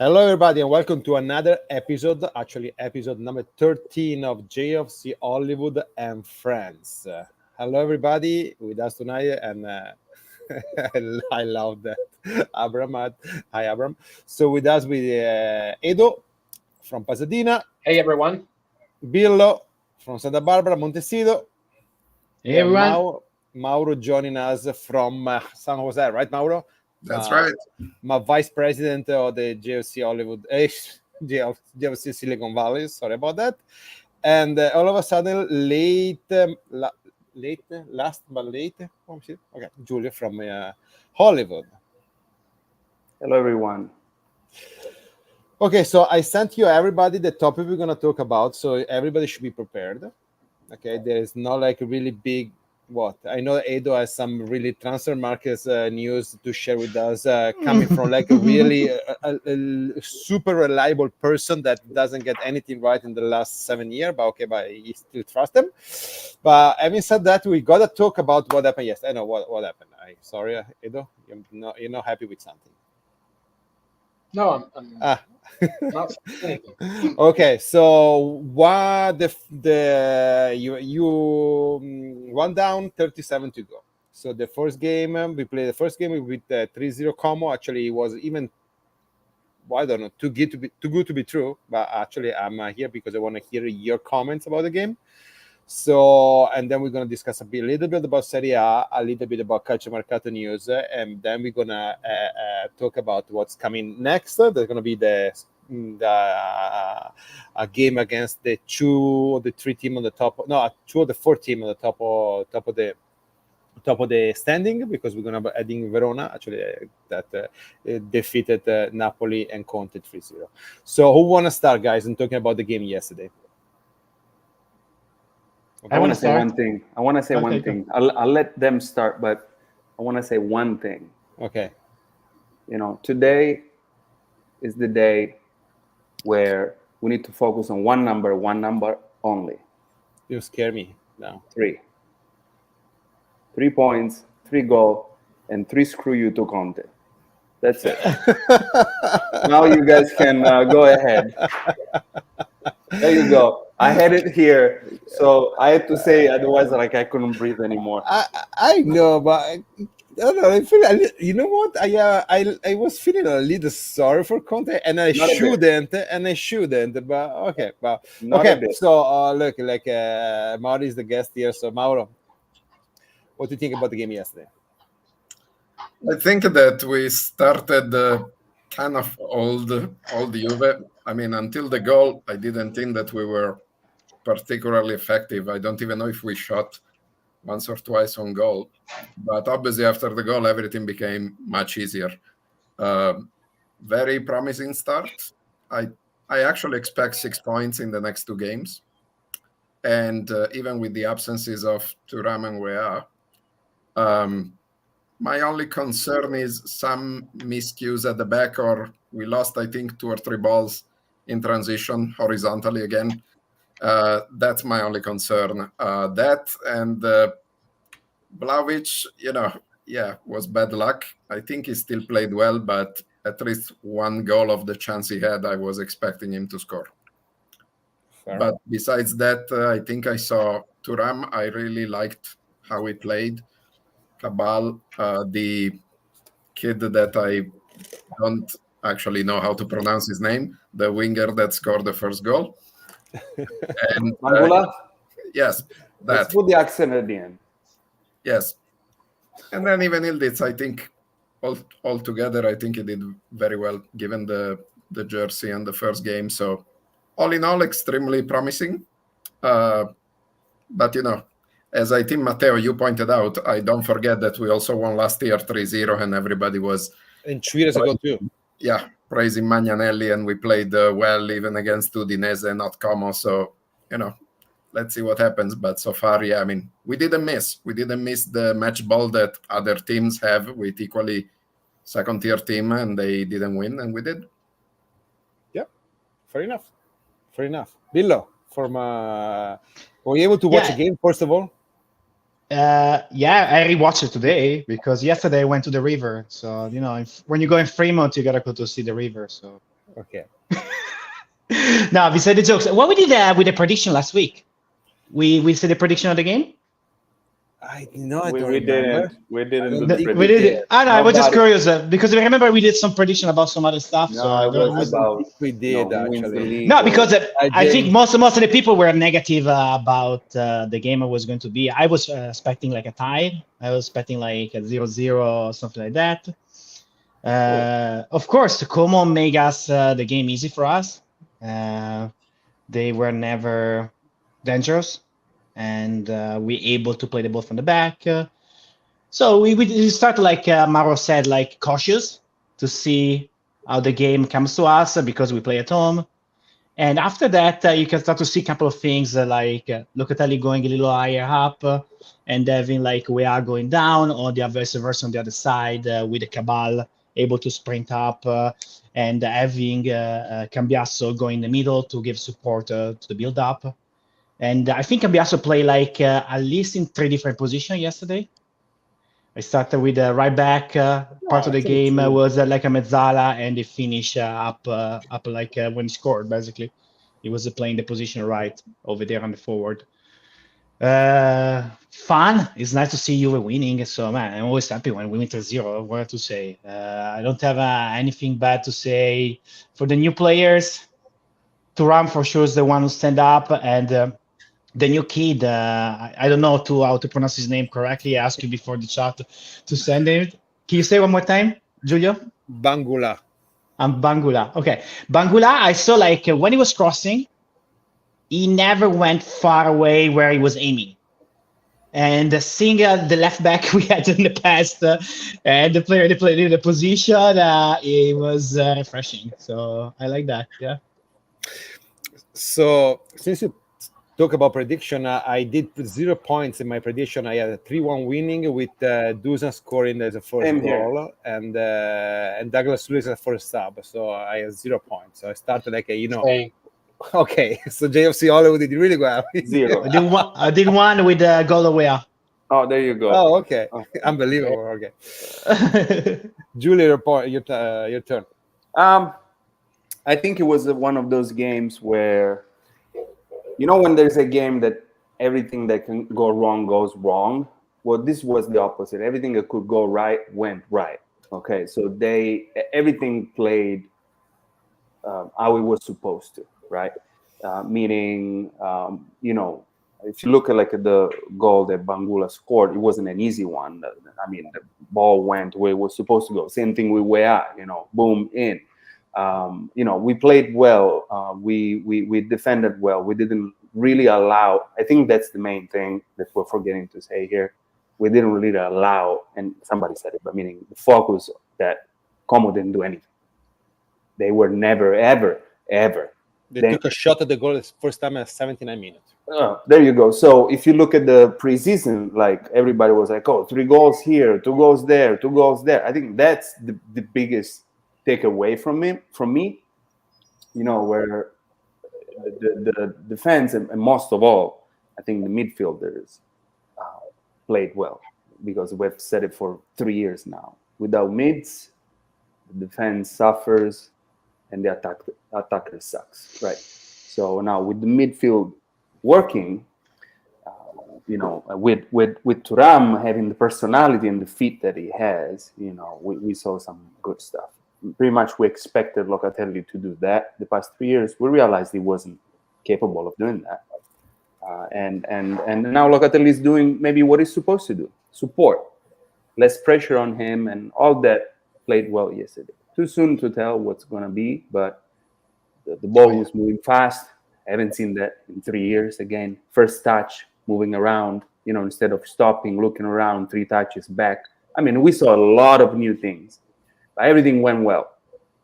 Hello, everybody, and welcome to another episode, actually, episode number 13 of JFC Hollywood and Friends. Hello, everybody, with us tonight, and I love that. Hi, Abram. So, with us, with Edo from Pasadena, Hey everyone. Billo from Santa Barbara, Montecito, Hey and everyone. Mauro joining us from San Jose, right, Mauro? That's right. My vice president of the JFC Hollywood, JFC Silicon Valley. Sorry about that. And all of a sudden, last but late. Okay, Julia from Hollywood. Hello everyone. Okay, so I sent you everybody the topic we're gonna talk about, so everybody should be prepared. Okay, there is not like a really big. What I know, Edo has some really transfer markets news to share with us, coming from like a really super reliable person that doesn't get anything right in the last 7 years. But okay, but you still trust them. But having said that, we gotta talk about what happened yesterday. I know what happened. Sorry, Edo, you're not happy with something. No, I'm not saying anything. Okay, so what you 1 down, 37 to go. So the first game, we played the first game with 3-0 combo. Actually, it was even, well, I don't know, too good to be true. But actually, I'm here because I want to hear your comments about the game. So, and then we're going to discuss a little bit about Serie A, a little bit about Calcio Mercato news, and then we're going to talk about what's coming next. There's going to be a game against the 2 or the 3 team on the top. No, 2 or the 4 team on the top of the standing, because we're going to be adding Verona, actually, that defeated Napoli and Conte 3-0. So, who want to start, guys, in talking about the game yesterday? I want to say start. one thing. I want to say one thing. I'll let them start, but I want to say one thing. Okay. You know, today is the day where we need to focus on one number only. You scare me now. 3. 3 points, 3 goals, and 3 screw you to Conte. That's it. Now you guys can go ahead. There you go. I had it here, so I had to say, otherwise, like I couldn't breathe anymore. I know, but I don't know. I feel you know what? I was feeling a little sorry for Conte, and I shouldn't. But okay, but okay. So look, like Mauro is the guest here. So Mauro, what do you think about the game yesterday? I think that we started kind of old Juve. I mean, until the goal, I didn't think that we were particularly effective. I don't even know if we shot once or twice on goal. But obviously, after the goal, everything became much easier. Very promising start. I actually expect 6 points in the next 2 games. And even with the absences of Thuram and Weah, my only concern is some miscues at the back, or we lost, I think, 2 or 3 balls in transition horizontally again. That's my only concern. That and Vlahovic, was bad luck. I think he still played well, but at least 1 goal of the chance he had, I was expecting him to score. Fair. But besides that, I think I saw Thuram. I really liked how he played. Cabal, the kid that I don't actually know how to pronounce his name, the winger that scored the first goal. And Mangula? Yes, Let's that. put the accent at the end. Yes. And then even Ildiz, I think all together, I think he did very well given the jersey and the first game. So all in all, extremely promising. But, as I think, Matteo, you pointed out, I don't forget that we also won last year 3-0 and everybody was... And 2 years ago, too. Yeah, praising Magnanelli, and we played well even against Udinese, not Como. So, let's see what happens. But so far, yeah, I mean, we didn't miss. We didn't miss the match ball that other teams have with equally second-tier team, and they didn't win, and we did. Yeah, fair enough. Billo, were you able to watch the game, first of all? Yeah, I rewatched it today because yesterday I went to the river. So when you go in Fremont, you gotta go to see the river. So Okay. Now, beside the jokes, what we did with the prediction last week? We said the prediction of the game. I don't We remember. didn't. We didn't do don't the think We prediction. did. I know. I was just Nobody- curious because I remember we did some prediction about some other stuff. No, So I it don't. was I don't about think we did who wins the actually. league. No, or- because I think James- most of the people were negative about the game was going to be. I was expecting like a tie. I was expecting like a 0-0 or something like that. Of course, Como made us the game easy for us. They were never dangerous, and we able to play the ball from the back. So we start like Mauro said, like cautious to see how the game comes to us because we play at home. And after that, you can start to see a couple of things like Locatelli going a little higher up and having like we are going down, or the vice versa on the other side with the Cabal able to sprint up and having Cambiasso go in the middle to give support to the build up. And I think Cambiasso played like at least in 3 different positions yesterday. I started with the right back part of the game was like a mezzala, and they finish up like when he scored. Basically, he was playing the position right over there on the forward. Fun. It's nice to see you winning. So man, I'm always happy when we win 3-0. What to say? I don't have anything bad to say for the new players. Thuram for sure is the one who stand up, and the new kid, I don't know how to pronounce his name correctly. I asked you before the chat to send it. Can you say one more time, Giulio? Bangula. Bangula. Okay. Bangula, I saw like when he was crossing, he never went far away where he was aiming. And seeing the left back we had in the past and the player they played in the position, it was refreshing. So I like that. Yeah. So since you talk about prediction, I did 0 points in my prediction. I had a 3-1 winning with Dusan scoring as a first Same goal and Douglas Lewis as a first sub. So I had 0 points. So I started like Same. okay. So JFC Hollywood did really well. 0. I did one with Golaware. Oh, there you go. Oh, okay. Oh. Unbelievable. Okay. Julie, your turn. I think it was one of those games where, when there's a game that everything that can go wrong goes wrong. Well, this was the opposite. Everything that could go right went right. Okay, so everything played how it was supposed to, right? Meaning, if you look at like the goal that Bangula scored, it wasn't an easy one. I mean, the ball went where it was supposed to go. Same thing with Weah, boom, in. We played well. We defended well. We didn't really allow. I think that's the main thing that we're forgetting to say here. We didn't really allow, and somebody said it, but meaning the focus that Como didn't do anything. They were never, ever. They took a shot at the goal the first time at 79 minutes. There you go. So if you look at the preseason, like everybody was like, oh, 3 goals here, 2 goals there, 2 goals there. I think that's the biggest takeaway from me, where the defense and most of all, I think the midfielders played well, because we've said it for 3 years now. Without mids, the defense suffers and the attacker sucks, right? So now with the midfield working, with Thuram having the personality and the feet that he has, we saw some good stuff. Pretty much we expected Locatelli to do that. The past 3 years, we realized he wasn't capable of doing that. And now Locatelli is doing maybe what he's supposed to do: support, less pressure on him, and all that played well yesterday. Too soon to tell what's going to be, but the ball was moving fast. I haven't seen that in 3 years. Again, first touch, moving around, instead of stopping, looking around, 3 touches back. I mean, we saw a lot of new things. But everything went well.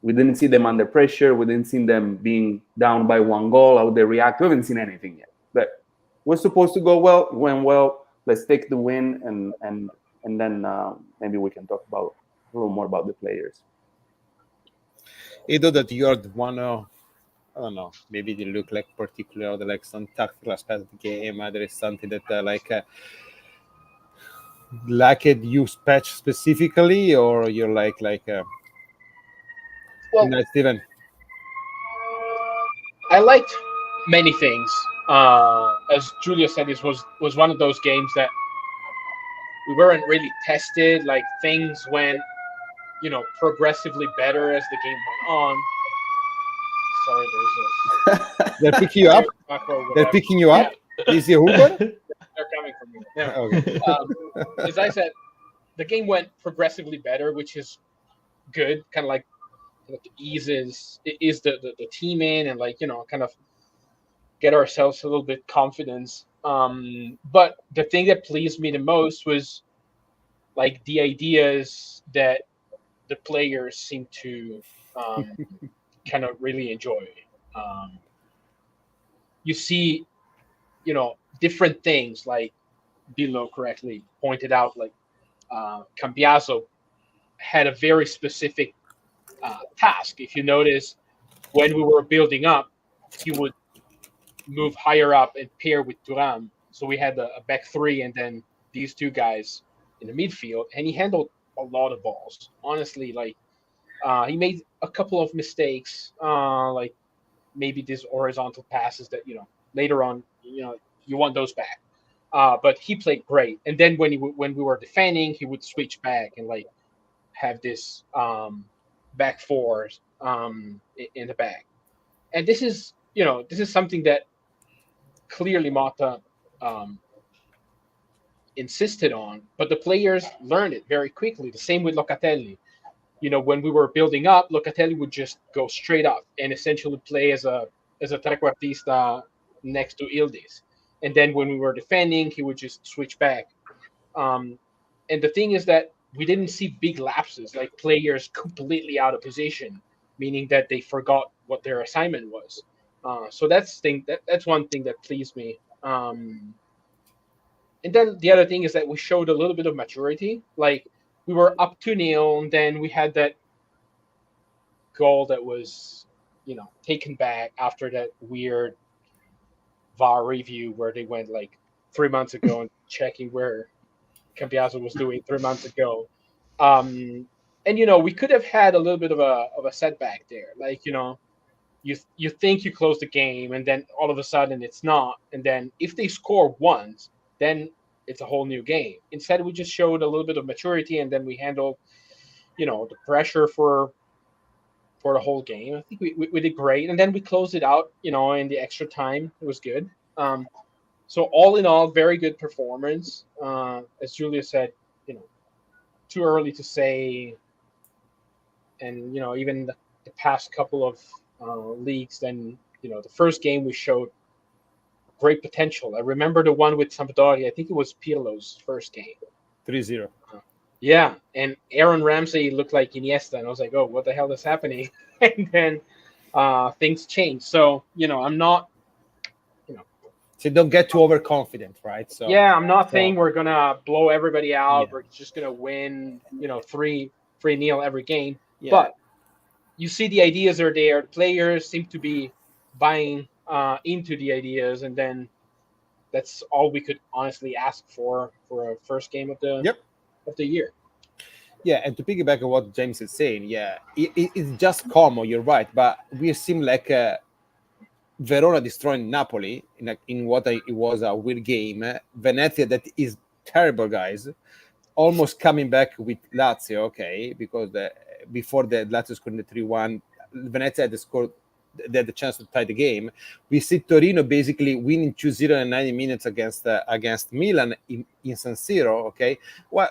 We didn't see them under pressure. We didn't see them being down by 1 goal. How they react. We haven't seen anything yet. But we're supposed to go well. It went well. Let's take the win, and then maybe we can talk about a little more about the players. Either that you're the one, I don't know, maybe they look like particular, like some tactical aspect of the game. There is something that like it you patch specifically, or you're like Well, Steven? I liked many things. As Julia said, this was one of those games that we weren't really tested. Like things went, progressively better as the game went on. Sorry, there's They're picking you up. They're picking you up. Yeah. Is it Uber? They're coming from me. Yeah. Okay. As I said, the game went progressively better, which is good. Kind of like eases the team in, and kind of get ourselves a little bit confidence. But the thing that pleased me the most was like the ideas that the players seem to kind of really enjoy. You see, different things, like Billo correctly pointed out, like Cambiaso had a very specific task. If you notice, when we were building up, he would move higher up and pair with Thuram. So we had a back three and then these two guys in the midfield, and he handled a lot of balls. Honestly, like he made a couple of mistakes, like maybe these horizontal passes that later on you want those back. But he played great. And then when we were defending, he would switch back and like have this back fours in the back. And this is something that clearly Mata insisted on, but the players learned it very quickly. The same with Locatelli. When we were building up, Locatelli would just go straight up and essentially play as a trequartista next to Ildiz. And then when we were defending, he would just switch back. And the thing is that we didn't see big lapses, like players completely out of position, meaning that they forgot what their assignment was. So that's one thing that pleased me. And then the other thing is that we showed a little bit of maturity. Like we were up 2-0, and then we had that goal that was, taken back after that weird VAR review where they went like 3 months ago and checking where Cambiaso was doing 3 months ago. And we could have had a little bit of a setback there. Like, you think you close the game, and then all of a sudden it's not. And then if they score once, then it's a whole new game. Instead, we just showed a little bit of maturity, and then we handled, the pressure for the whole game. I think we did great, and then we closed it out, in the extra time. It was good. So all in all, very good performance. As Julia said, too early to say. And even the past couple of leagues, then the first game we showed great potential. I remember the one with Sampdoria. I think it was Pirlo's first game. 3-0. Yeah, and Aaron Ramsey looked like Iniesta, and I was like, "Oh, what the hell is happening?" And then things changed. So I'm not. So don't get too overconfident, right? So yeah, I'm not saying we're gonna blow everybody out. Yeah. We're just gonna win, 3-0 every game. Yeah. But you see the ideas are there. The players seem to be buying into the ideas, and then that's all we could honestly ask for a first game of the year. Yeah, and to piggyback on what James is saying, it's just Como, you're right, but we seem like Verona destroying Napoli in what it was a weird game. Venezia, that is terrible, guys, almost coming back with Lazio, okay, because before the Lazio scored the 3-1, Venezia had the chance to tie the game. We see Torino basically winning 2-0 in 90 minutes against Milan in San Siro, okay. Well,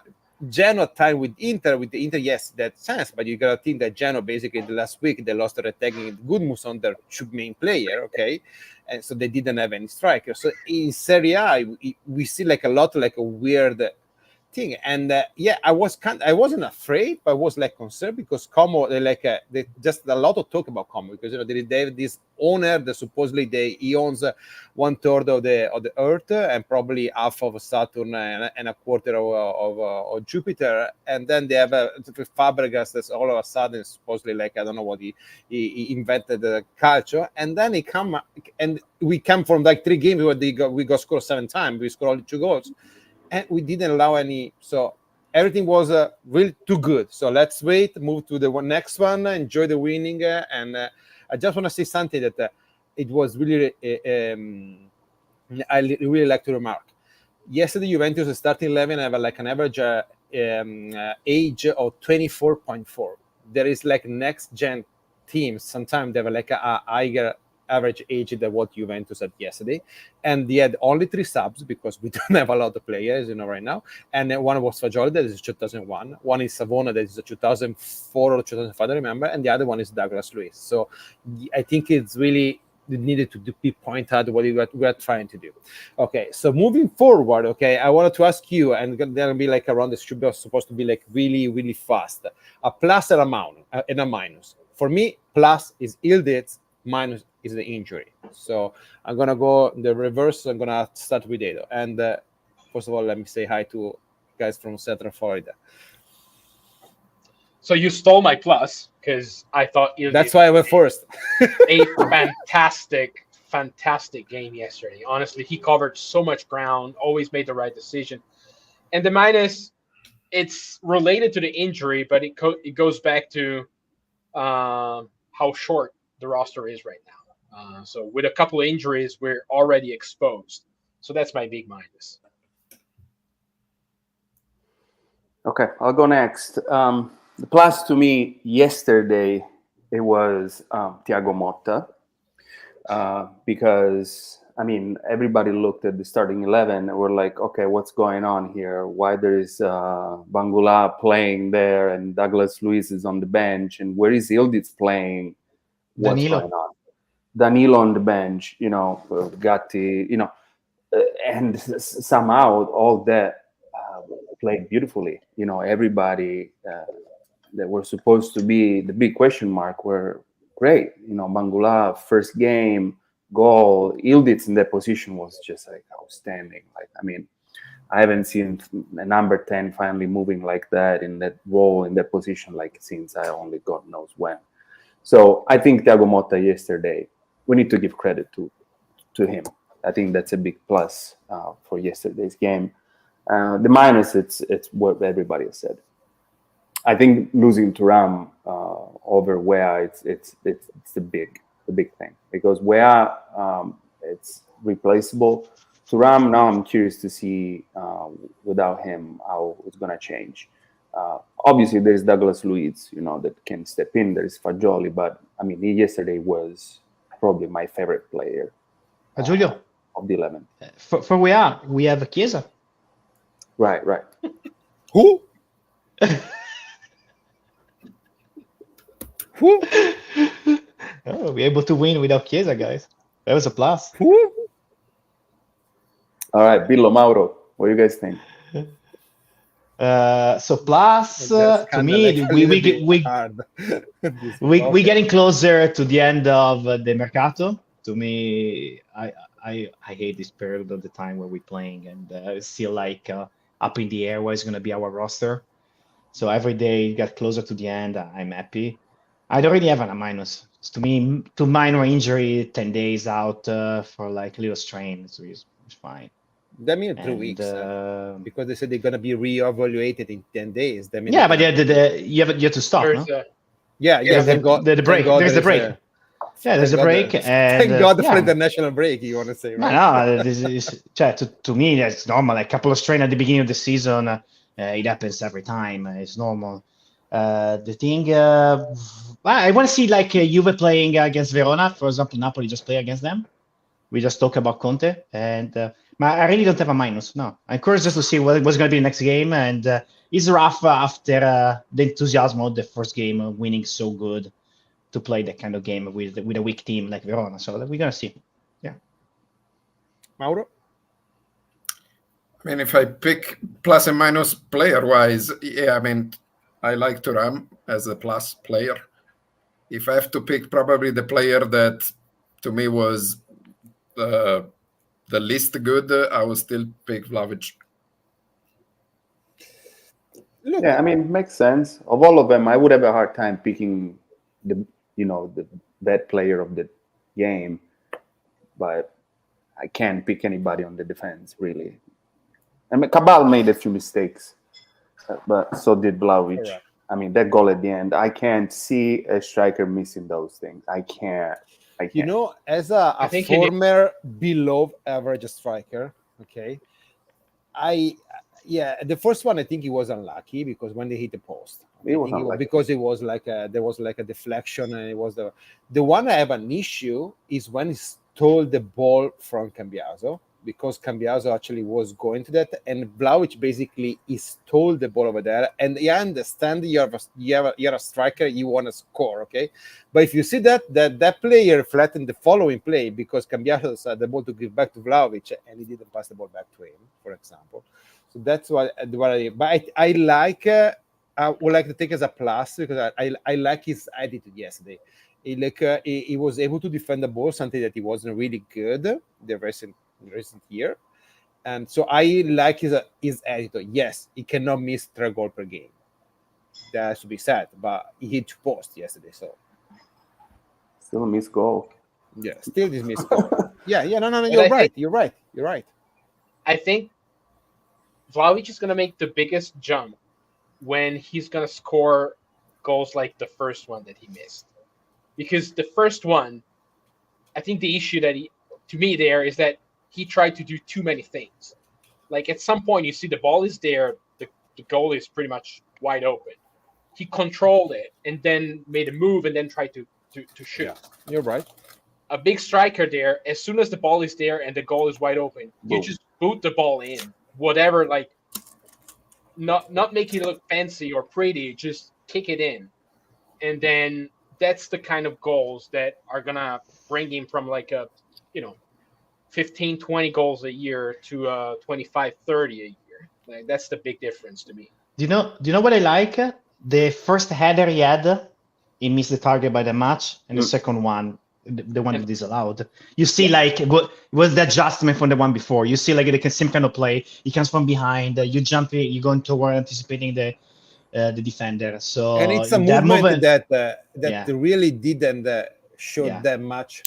Genoa tied with Inter. With the Inter, yes, that chance, but you gotta think that Genoa basically the last week they lost Retegui and Gudmus on their two main player, okay, and so they didn't have any striker. So in Serie A, we see like a lot like a weird thing, and I wasn't afraid, but I was like concerned because Como they just a lot of talk about Como because they have this owner that supposedly he owns 1/3 of the Earth and probably half of Saturn and a quarter of Jupiter, and then they have Fabregas that's all of a sudden supposedly like I don't know what he invented the culture, and then we come from like 3 games where we got scored 7 times, we scored only 2 goals. And we didn't allow any, so everything was really too good. So let's move to the next one, enjoy the winning. And I just want to say something that it was really really like to remark. Yesterday, Juventus starting 11 have like an average age of 24.4. There is like next gen teams. Sometimes they have like a higher average age than what Juventus had yesterday, and they had only 3 subs because we don't have a lot of players, right now. And one was Fagioli, that is 2001. One is Savona, that is 2004 or 2005, I don't remember, and the other one is Douglas Luiz. So I think it's really needed to be pointed out what we are trying to do. Okay, so moving forward, okay, I wanted to ask you, and there'll be like around this should be supposed to be like really, really fast. A plus and a minus. For me, plus is Ildiz, minus is the injury. So I'm gonna go the reverse. I'm gonna start with Edo. And first of all, let me say hi to guys from Central Florida. So you stole my plus because I thought that's why I went first. A fantastic game yesterday. Honestly, he covered so much ground, always made the right decision. And the minus, it's related to the injury, but it goes back to how short the roster is right now. So with a couple of injuries, we're already exposed. So that's my big minus. Okay, I'll go next. The plus to me yesterday, it was Thiago Motta. Because, I mean, everybody looked at the starting 11 and were like, okay, what's going on here? Why there is Bangula playing there and Douglas Luiz is on the bench? And where is Ildiz playing? What's going on? Danilo on the bench, Gatti, and somehow all that played beautifully. Everybody that were supposed to be the big question mark were great. Bangula, first game, goal. Ildiz in that position was just like outstanding. Like, I mean, I haven't seen a number 10 finally moving like that in that role, in that position, like since I only God knows when. So I think Thiago Motta yesterday, we need to give credit to him. I think that's a big plus for yesterday's game. The minus, it's what everybody has said. I think losing to Ram over Wea, it's the big thing, because Wea it's replaceable. To Ram, now I'm curious to see without him how it's gonna change. Obviously, there's Douglas Luiz, that can step in. There's Fagioli, but I mean, he yesterday was probably my favorite player. Giulio, of the 11. For we have Chiesa. Right. Who? Who? Oh, we're able to win without Chiesa, guys. That was a plus. Who? All right, Billo, Mauro, what do you guys think? So plus to me, we getting closer to the end of the mercato. To me, I hate this period of the time where we're playing and it's still like up in the air what is going to be our roster. So every day get closer to the end, I'm happy. I don't really have a minus. To me, to minor injury, 10 days out for like a little strain, so it's fine. That means 3 weeks, because they said they're gonna be reevaluated in 10 days. That means yeah, but you have to stop. No? Yeah. The break. There's the break. There's a break, and thank God for international break. You want to say? Right? No, this is to me that's normal. Like a couple of strain at the beginning of the season, it happens every time. It's normal. The thing, I want to see like Juve playing against Verona, for example. Napoli just play against them. We just talk about Conte, and I really don't have a minus. No, I'm curious just to see what's going to be the next game, and it's rough after the enthusiasm of the first game, winning so good, to play that kind of game with a weak team like Verona. So we're gonna see. Yeah. Mauro? I mean, if I pick plus and minus player-wise, yeah, I mean, I like Thuram as a plus player. If I have to pick probably the player that to me was the least good, I would still pick Vlahovic. Yeah, I mean, makes sense. Of all of them, I would have a hard time picking the bad player of the game, but I can't pick anybody on the defense, really. I mean, Cabal made a few mistakes, but so did Vlahovic. Correct. I mean, that goal at the end, I can't see a striker missing those things. I can't. I You can't. know, as a I think he did. former below average striker, okay, yeah, the first one I think he was unlucky because when they hit the post, It was I think unlucky. because it was like there was like a deflection, and it was the one I have an issue is when he stole the ball from Cambiaso, because Cambiaso actually was going to that, and Vlahovic basically he stole the ball over there. And I understand you're a striker, you want to score, okay, but if you see that player flattened the following play because Cambiaso had the ball to give back to Vlahovic and he didn't pass the ball back to him, for example. So that's what I. But I like. I would like to take as a plus because I like his attitude yesterday. He was able to defend the ball, something that he wasn't really good the recent year, and so I like his attitude. Yes, he cannot miss 3 goals per game. That has to be said, but he hit 2 posts yesterday, so Still a missed goal. yeah, still this missed goal. Yeah, no, But you're I right. think- You're right. You're right. I think Vlahovic is going to make the biggest jump when he's going to score goals like the first one that he missed. Because the first one, I think the issue that to me there is that he tried to do too many things. Like at some point you see the ball is there, the goal is pretty much wide open. He controlled it and then made a move and then tried to shoot. Yeah, you're right. A big striker there, as soon as the ball is there and the goal is wide open, you Boom. just boot the ball in. Whatever, like not make it look fancy or pretty, just kick it in. And then that's the kind of goals that are gonna bring him from like a 15, 20 goals a year to 25, 30 a year. Like that's the big difference to me. Do you know what I like? The first header he had, he missed the target by the match, and the second one, the one disallowed. You see, like what was the adjustment from the one before? You see, like the same kind of play. He comes from behind. You jump in, you go toward anticipating the defender. So And it's a that movement that Yeah. really didn't show Yeah. that much,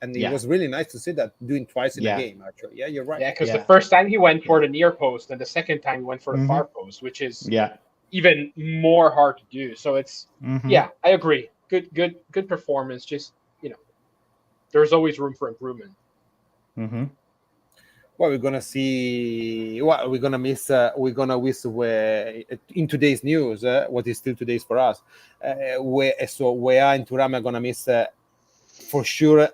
and it Yeah. was really nice to see that doing twice in Yeah. a game. Actually, yeah, you're right. Yeah, because Yeah. the first time he went for the near post, and the second time he went for the Mhm. far post, which is Yeah. even more hard to do. So it's Mhm. yeah, I agree. Good performance. Just there's always room for improvement. Mhm. Well, we're gonna see. Well, we're gonna miss. We're gonna miss where in today's news. What is still today's for us? Where in Turam are gonna miss for sure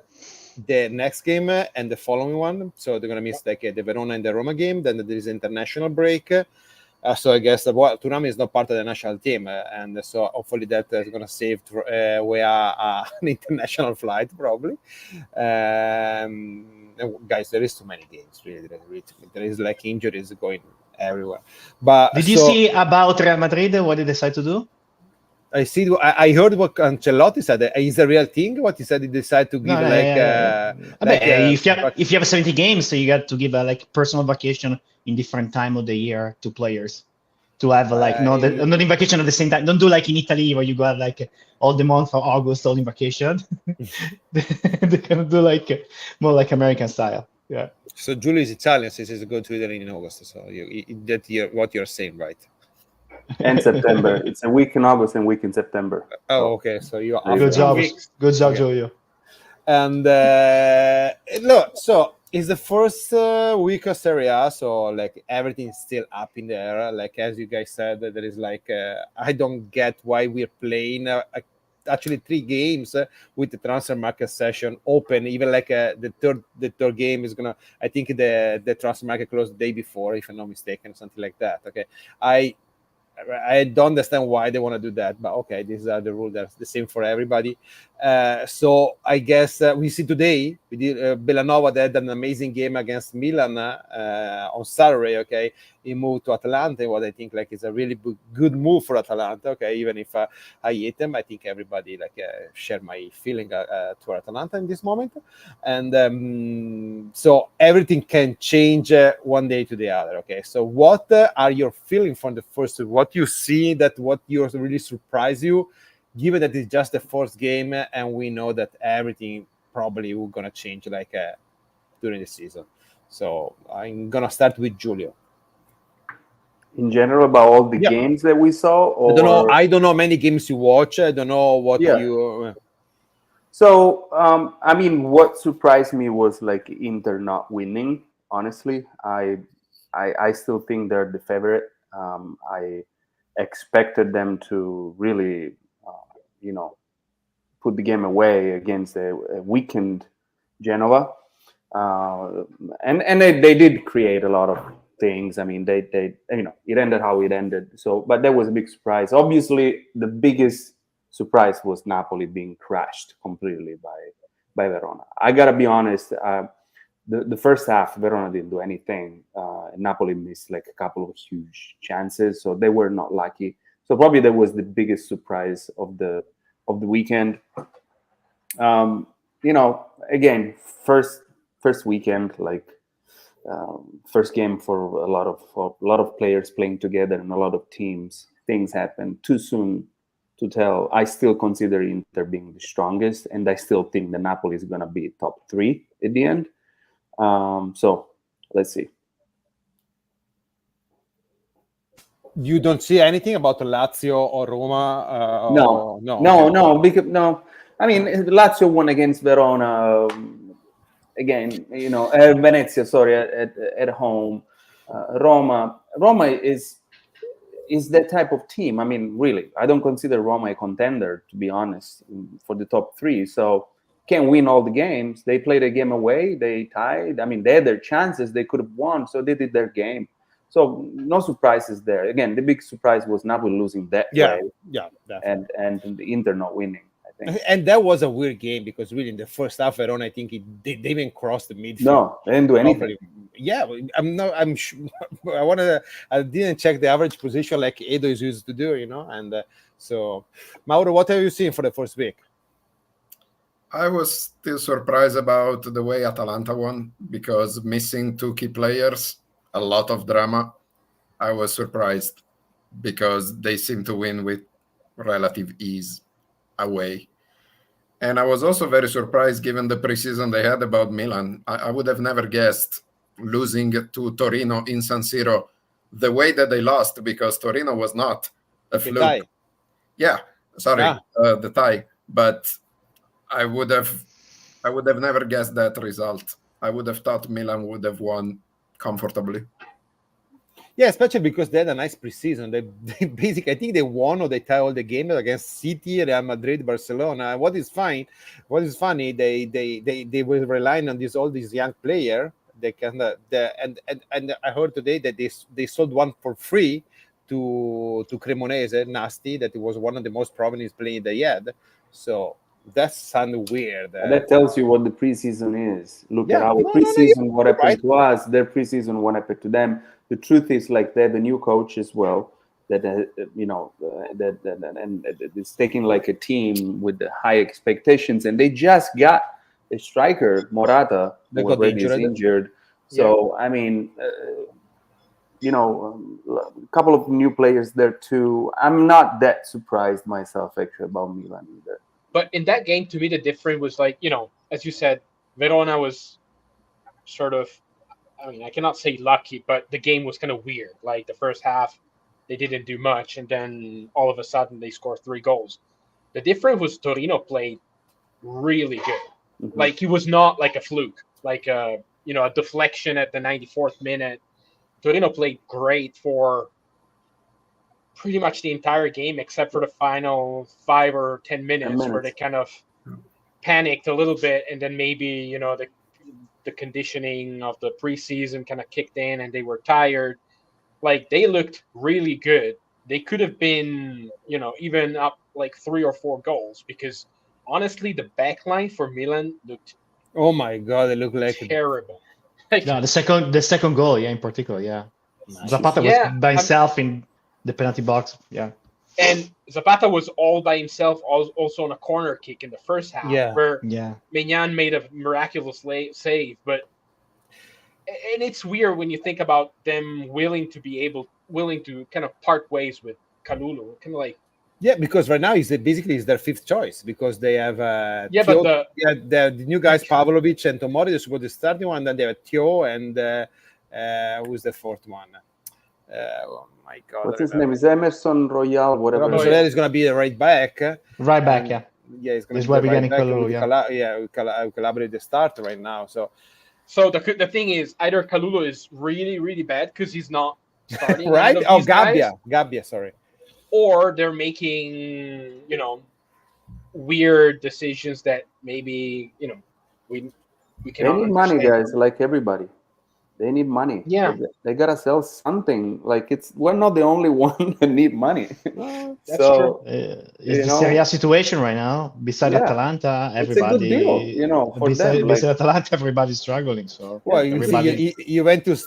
the next game and the following one. So they're gonna miss like the Verona and the Roma game. Then there is international break. So I guess Turam is not part of the national team, and so hopefully that is going to save we are an international flight probably. Guys, there is too many games. Really, there is like injuries going everywhere. But Did you see about Real Madrid? What they decide to do? I see. I heard what Ancelotti said. Is a real thing? What he said, he decided to give if you have 70 games, so you got to give a like personal vacation in different time of the year to players to have like not in vacation at the same time. Don't do like in Italy where you go have like all the month of August all in vacation. They can do like more like American style. Yeah. So Giulio is Italian, so he's going to Italy in August. So what you're saying, right? And September. It's a week in August and week in September. Oh, okay. So you're Good job. weeks. Good job, Okay. Giulio. And look, so it's the first week of Serie A, so like everything's still up in the air. Like as you guys said, there is like I don't get why we're playing actually 3 games with the transfer market session open. Even like the third game is gonna. I think the transfer market closed the day before, if I'm not mistaken, something like that. Okay, I don't understand why they want to do that, but okay, these are the rules. That's the same for everybody. So I guess we see today we did Bellanova. They had an amazing game against Milan on Saturday. Okay, he moved to Atalanta. What I think like is a really good move for Atalanta. Okay, even if I hate them, I think everybody like share my feeling toward Atalanta in this moment. And so everything can change one day to the other. Okay, so what are your feelings from the first? What you see that what you really surprise you, given that it's just the first game and we know that everything probably will gonna change like during the season. So I'm gonna start with Giulio. In general, about all the games that we saw, or I don't know many games you watch. I don't know what Yeah. you. So, I mean, what surprised me was like Inter not winning. Honestly, I still think they're the favorite. I expected them to really, you know, put the game away against a weakened Genoa, and they did create a lot of things. I mean, they it ended how it ended. So, but that was a big surprise. Obviously, the biggest surprise was Napoli being crushed completely by Verona. I gotta be honest. The first half, Verona didn't do anything. Napoli missed like a couple of huge chances, so they were not lucky. So probably that was the biggest surprise of the weekend. Again, first weekend, like first game for a lot of players playing together and a lot of teams. Things happen too soon to tell. I still consider Inter being the strongest, and I still think the Napoli is gonna be top 3 at the end. So let's see. You don't see anything about Lazio or Roma? No. Because I mean, Lazio won against Verona again. Venezia. Sorry, at home. Roma is that type of team. I mean, really, I don't consider Roma a contender, to be honest, for the top 3. So can't win all the games. They played a game away. They tied. I mean, they had their chances. They could have won. So they did their game. So no surprises there. Again, the big surprise was Napoli losing that way. Yeah, definitely. and the Inter not winning, I think. And that was a weird game because really in the first half, Verona, I think they even crossed the midfield. No, they didn't do anything. Yeah, I'm sure. I didn't check the average position like Edo is used to do, And so, Mauro, what have you seen for the first week? I was still surprised about the way Atalanta won because missing 2 key players, a lot of drama. I was surprised because they seem to win with relative ease away. And I was also very surprised given the preseason they had about Milan. I would have never guessed losing to Torino in San Siro the way that they lost, because Torino was not a fluke. Tie. Yeah, sorry, the tie. But I would have never guessed that result. I would have thought Milan would have won comfortably. Yeah, especially because they had a nice preseason. They basically, I think they won or they tied all the games against City, Real Madrid, Barcelona. What is funny, they were relying on all these young players. They and I heard today that they sold one for free to Cremonese, Nasty, that it was one of the most prominent players they had. So that sounds weird. That tells you what the preseason is. Look at our preseason, what happened to us, their preseason, what happened to them. The truth is, like, they're the new coach as well. That it's taking like a team with the high expectations, and they just got a striker, Morata, who already is injured. So I mean, a couple of new players there too. I'm not that surprised myself actually about Milan either. But in that game, to me, the difference was like, as you said, Verona was sort of, I mean, I cannot say lucky, but the game was kind of weird. Like the first half, they didn't do much, and then all of a sudden they scored 3 goals. The difference was Torino played really good. Mm-hmm. Like, he was not like a fluke, like a deflection at the 94th minute. Torino played great for pretty much the entire game, except for the final 5 or 10 minutes where they kind of panicked a little bit, and then maybe the conditioning of the preseason kind of kicked in and they were tired. Like, they looked really good. They could have been even up like 3 or 4 goals, because honestly the back line for Milan looked, oh my god, they look like terrible. No, the second goal, in particular, Zapata was by himself in the penalty box, and Zapata was all by himself, also on a corner kick in the first half, where Maignan made a miraculous save. And it's weird when you think about them willing to kind of part ways with Kalulu, kind of like. Yeah, because right now basically is their 5th choice, because they have but the new guys, Pavlovic and Tomori, this was the starting one. Then they have Tio and who's the 4th one? Oh my god, what's his name? Is Emerson Royal? Whatever. So that is going to be the right back. Right back, Yeah, it's going This to is why be we're the right getting back Kalulu, with yeah. we collaborate the start right now. So the thing is, either Kalulu is really, really bad because he's not starting right? any of Oh, these guys, Gabbia, sorry. or they're making, weird decisions that maybe, we They cannot need money, understand. guys, like everybody. They need money. Yeah. They gotta sell something. Like we're not the only one that need money. That's So It's you the Serie A know, situation right now. Beside yeah, Atalanta, it's a good deal, everybody. for them. Like, Beside Atalanta, everybody's struggling. So Well, yeah, you see, everybody. Juventus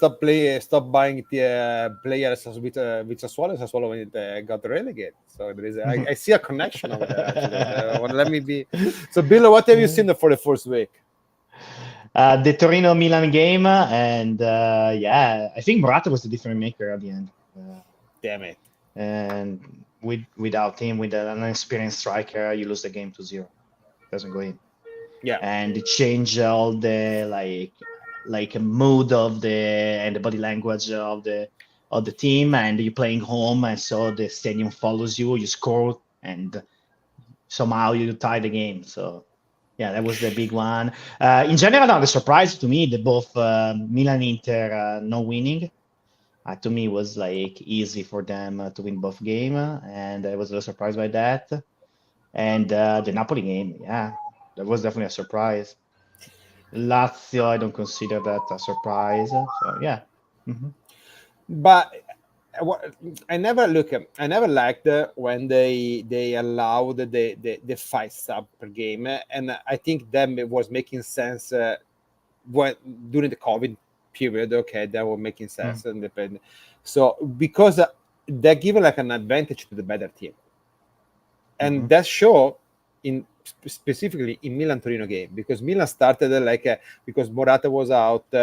stop buying the players with Sassuolo when it got relegated. So there is, I see a connection over there. Actually, well, let me be. So, Bill, what have you seen for the first week? The Torino Milan game, and yeah, I think Morata was the difference maker at the end. Damn it! And without him, with an inexperienced striker, you lose the game 2-0. Doesn't go in. Yeah, And it changed all the like mood of and the body language of the team, and you're playing home, and so the stadium follows you. You score, and somehow you tie the game. So yeah, that was the big one. In general, now the surprise to me that both Milan and Inter no winning. To me, was like easy for them to win both game, and I was a little surprised by that. And the Napoli game, yeah, that was definitely a surprise. Lazio, I don't consider that a surprise. So yeah. Mhm. but I never liked when they allowed the 5 sub per game, and I think that was making sense when during the COVID period. Okay, that was making sense, and so because they're given like an advantage to the better team, and that show in specifically in Milan Torino game, because Milan started because Morata was out, they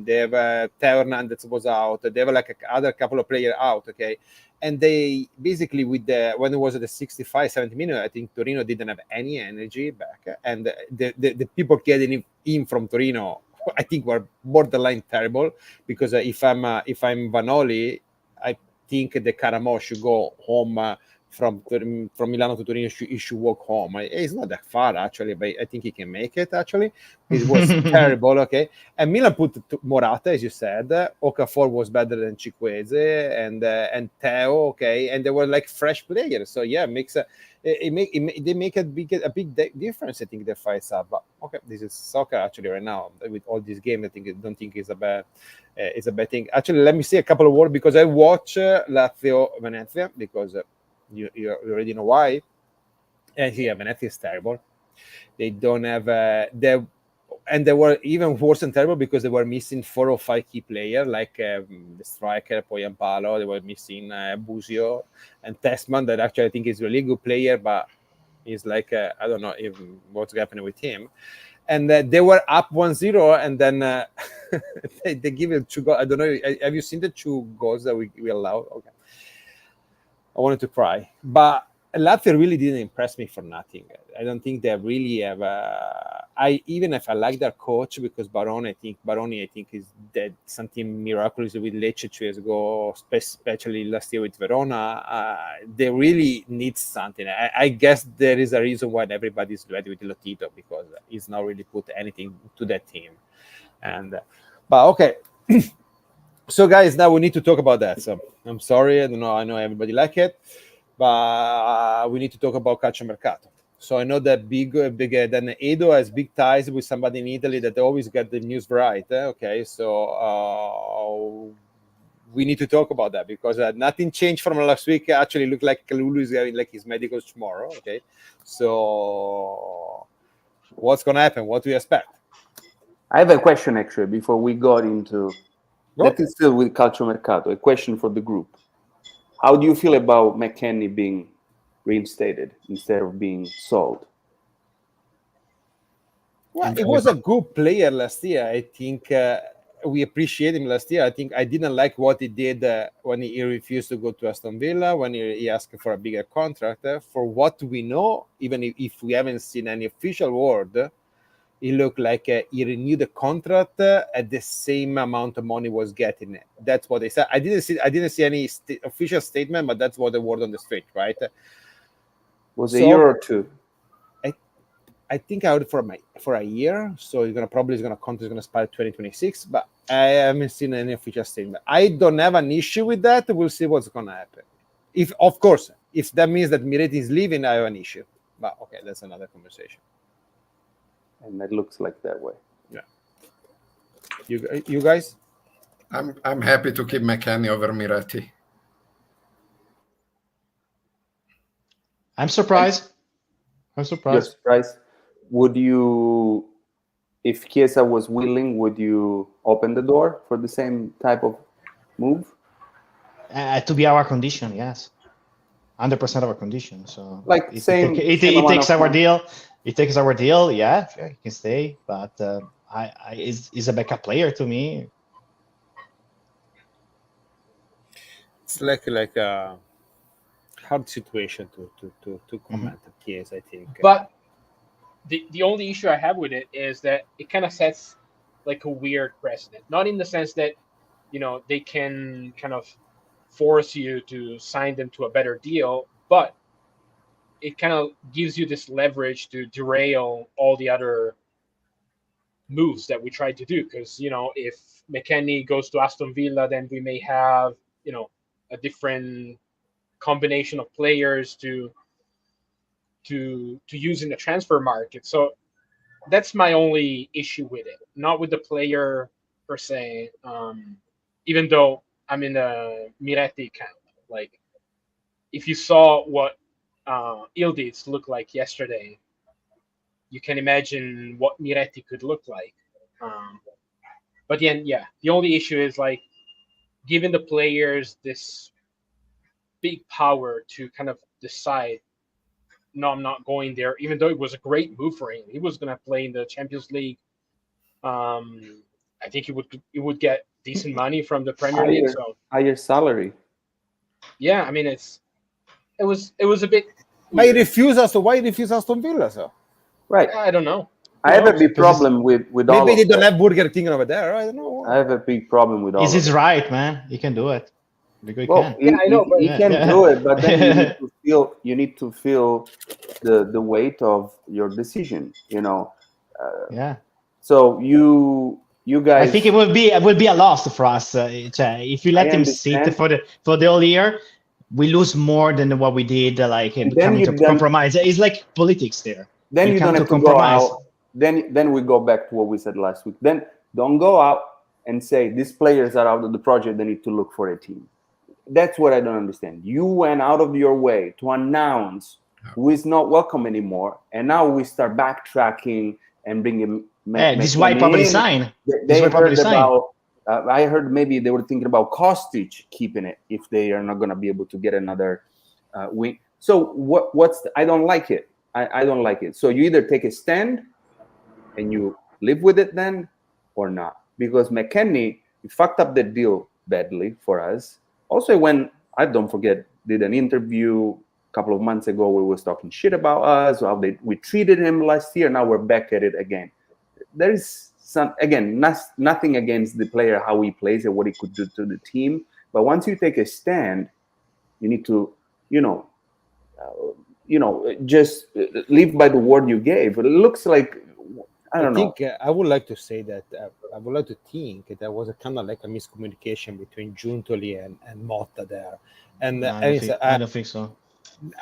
have Teo Hernandez was out, they have like other couple of players out, okay, and they basically when it was at the 65-70 minute, I think Torino didn't have any energy back, and the people getting in from Torino, I think, were borderline terrible, because if I'm Vanoli, I think the Caramo should go home. From Milano to Torino, he should walk home. It's not that far, actually, but I think he can make it, actually. It was terrible, okay? And Milan put Morata, as you said. Okafor was better than Chikwueze, and Teo, okay? And they were like fresh players. So, yeah, they make a big difference, I think, the 5-sub. But, okay, this is soccer, actually, right now. With all these games, don't think it's a bad thing. Actually, let me say a couple of words, because I watch Lazio-Venezia, because... You already know why. And here, Venezia is terrible. They don't have and they were even worse than terrible because they were missing 4 or 5 key players, like the striker Poyampalo. They were missing Busio and Testman, that actually I think is a really good player, but he's like I don't know what's happening with him. And they were up 1-0, and then they give it 2 goals. I don't know. Have you seen the 2 goals that we allowed? Okay. I wanted to cry, but Lazio really didn't impress me for nothing. I don't think they really have. Even if I like their coach, because Baroni, I think is dead something miraculous with Lecce 2 years ago, especially last year with Verona. They really need something. I guess there is a reason why everybody's ready with Lotito, because he's not really put anything to that team. But okay. So, guys, now we need to talk about that. So, I'm sorry. I don't know. I know everybody like it, but we need to talk about calciomercato. So, I know that then Edo has big ties with somebody in Italy that always get the news right. Okay, so we need to talk about that, because nothing changed from last week. Actually, it looked like Kalulu is having like his medicals tomorrow. Okay, so what's gonna happen? What do you expect? I have a question, actually, before we got into... That is still with calciomercato. A question for the group. How do you feel about McKennie being reinstated instead of being sold? Well, it was a good player last year. I think we appreciate him last year. I think I didn't like what he did when he refused to go to Aston Villa, when he asked for a bigger contract. For what we know, even if we haven't seen any official word, he looked like he renewed the contract at the same amount of money was getting. That's what they said. I didn't see any official statement, but that's what the word on the street, right? Was a year or two? I think I would for a year. So you're contract is gonna expire 2026, but I haven't seen any official statement. I don't have an issue with that. We'll see what's gonna happen. If of course, if that means that Miretti is leaving, I have an issue. But okay, that's another conversation. And it looks like that way. Yeah. You guys? I'm happy to keep McKennie over Miretti. I'm surprised. You're surprised. Would you, if Chiesa was willing, would you open the door for the same type of move? To be our condition, yes. 100% of our condition. So like it takes our deal. It takes our deal. Yeah, he can stay, but is a backup player to me. It's like a hard situation to comment at Chiesa, I think. But the only issue I have with it is that it kind of sets like a weird precedent. Not in the sense that, they can kind of force you to sign them to a better deal, but it kind of gives you this leverage to derail all the other moves that we tried to do. Because, if McKennie goes to Aston Villa, then we may have, a different combination of players to use in the transfer market. So that's my only issue with it, not with the player per se. Even though I'm in the Miretti camp, like if you saw what Ildiz looked like yesterday, you can imagine what Miretti could look like. But then, the only issue is like giving the players this big power to kind of decide, no, I'm not going there, even though it was a great move for him. He was going to play in the Champions League. I think he would get decent money from the Premier League. So higher salary. Yeah, I mean it was a bit. Why refuse Aston Villa? So right, I don't know. I have a big problem with all. Maybe they don't have Burger King over there. I don't know. I have a big problem with all. Is his right, man? He can do it. Well, I know, but he can do it, but then you need to feel the weight of your decision. Yeah. So you guys. I think it will be a loss for us if you let him sit for the whole year. We lose more than what we did. Like coming to compromise. It's like politics there. Then you don't have to compromise. Go out. Then we go back to what we said last week. Then don't go out and say these players are out of the project. They need to look for a team. That's what I don't understand. You went out of your way to announce who is not welcome anymore, and now we start backtracking and bringing. This is why probably sign. They heard about. I heard maybe they were thinking about Kostic keeping it if they are not going to be able to get another wing. So I don't like it. I don't like it. So you either take a stand and you live with it then, or not. Because McKennie, he fucked up the deal badly for us. Also, when I don't forget, did an interview a couple of months ago where he was talking shit about us, how we treated him last year. Now we're back at it again. There is nothing against the player, how he plays and what he could do to the team. But once you take a stand, you need to, just live by the word you gave. It looks like, I think I would like to say that I would like to think there was a kind of like a miscommunication between Giuntoli and Motta there. And I don't think so.